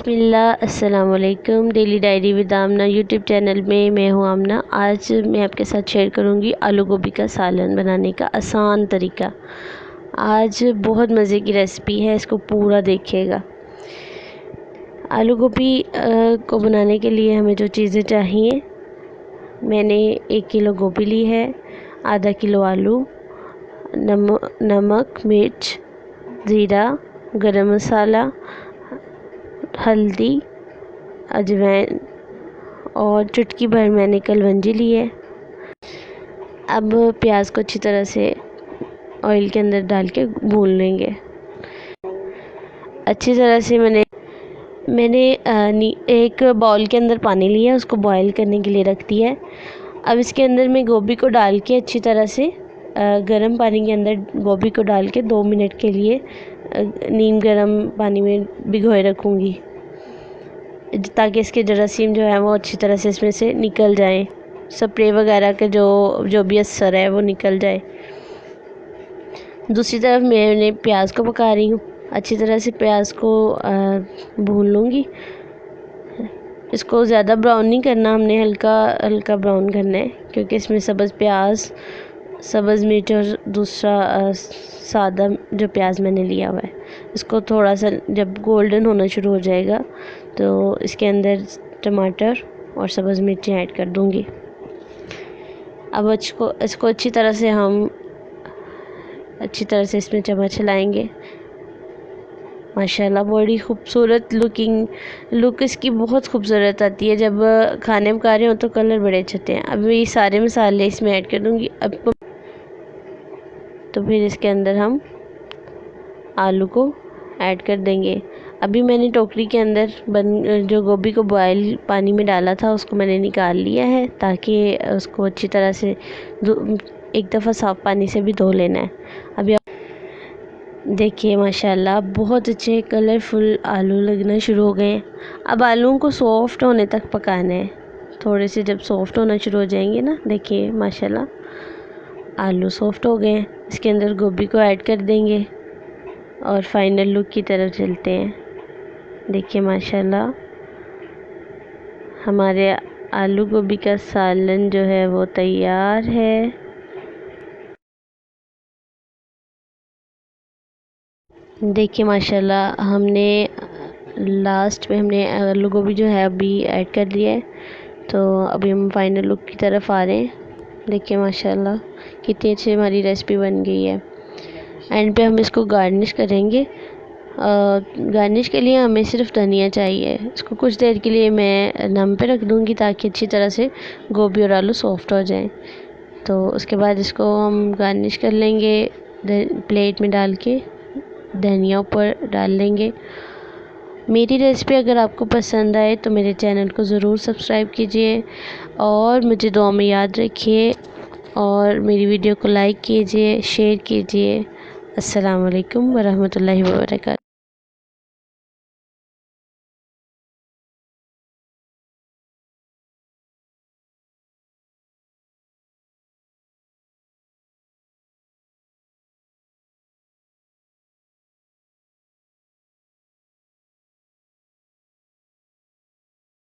बिस्मिल्लाह अस्सलाम वालेकुम। Daily diary with Aamna YouTube channel में मैं हूँ आमना। आज मैं आपके साथ शेयर करूँगी आलू गोभी का सालन बनाने का आसान तरीका। आज बहुत मज़े की रेसिपी है, इसको पूरा देखिएगा। आलू गोभी को बनाने के लिए हमें जो चीज़ें चाहिए, मैंने 1 किलो गोभी ली है, आधा किलो आलू, नमक, मिर्च, ज़ीरा, गरम मसाला, हल्दी, अजवाइन और चुटकी भर मैंने कलवंजी ली है। अब प्याज को अच्छी तरह से ऑयल के अंदर डाल के भून लेंगे। अच्छी तरह से मैंने एक बाउल के अंदर पानी लिया, उसको बॉईल करने के लिए रख दिया है। अब इसके अंदर मैं गोभी को डाल के अच्छी तरह से गर्म पानी के अंदर गोभी को डाल के 2 मिनट के लिए नीम गर्म पानी में भिगोए रखूँगी, ताकि इसके जरासीम जो है वो अच्छी तरह से इसमें से निकल जाए, स्प्रे वगैरह के जो भी असर है वो निकल जाए। दूसरी तरफ मैंने प्याज को पका रही हूँ। अच्छी तरह से प्याज को भून लूँगी। इसको ज़्यादा ब्राउन नहीं करना, हमने हल्का हल्का ब्राउन करना है, क्योंकि इसमें सब्ज़ प्याज, सब्ज़ मिर्च और दूसरा सादा जो प्याज मैंने लिया हुआ है, इसको थोड़ा सा जब गोल्डन होना शुरू हो जाएगा तो इसके अंदर टमाटर और सब्ज़ मिर्ची ऐड कर दूँगी। अब इसको अच्छी तरह से इसमें चम्मच चलाएँगे। माशाल्लाह बड़ी खूबसूरत लुक इसकी बहुत खूबसूरत आती है। जब खाने पका रहे हो तो कलर बड़े अच्छे आते हैं। अब ये सारे मसाले इसमें ऐड कर दूँगी। अब तो फिर इसके अंदर हम आलू को ऐड कर देंगे। अभी मैंने टोकरी के अंदर जो गोभी को बॉयल पानी में डाला था उसको मैंने निकाल लिया है, ताकि उसको अच्छी तरह से एक दफ़ा साफ़ पानी से भी धो लेना है। अभी देखिए माशाल्लाह बहुत अच्छे कलरफुल आलू लगना शुरू हो गए हैं। अब आलूओं को सॉफ्ट होने तक पकाना है। थोड़े से जब सॉफ्ट होना शुरू हो जाएंगे ना, देखिए माशाल्लाह आलू सॉफ्ट हो गए हैं। इसके अंदर गोभी को ऐड कर देंगे और फाइनल लुक की तरफ चलते हैं। देखिए माशाल्लाह हमारे आलू गोभी का सालन जो है वो तैयार है। देखिए माशाल्लाह हमने लास्ट में आलू गोभी जो है अभी ऐड कर लिया है। तो अभी हम फाइनल लुक की तरफ आ रहे हैं। देखिए माशाल्लाह कितनी अच्छी हमारी रेसिपी बन गई है। एंड पे हम इसको गार्निश करेंगे। गार्निश के लिए हमें सिर्फ धनिया चाहिए। इसको कुछ देर के लिए मैं दम पे रख दूँगी, ताकि अच्छी तरह से गोभी और आलू सॉफ्ट हो जाएं। तो उसके बाद इसको हम गार्निश कर लेंगे, प्लेट में डाल के धनिया ऊपर डाल लेंगे। मेरी रेसिपी अगर आपको पसंद आए तो मेरे चैनल को ज़रूर सब्सक्राइब कीजिए और मुझे दुआ में याद रखिए, और मेरी वीडियो को लाइक कीजिए, शेयर कीजिए। अस्सलाम वालेकुम वरहमतुल्लाहि वबरकातुहू।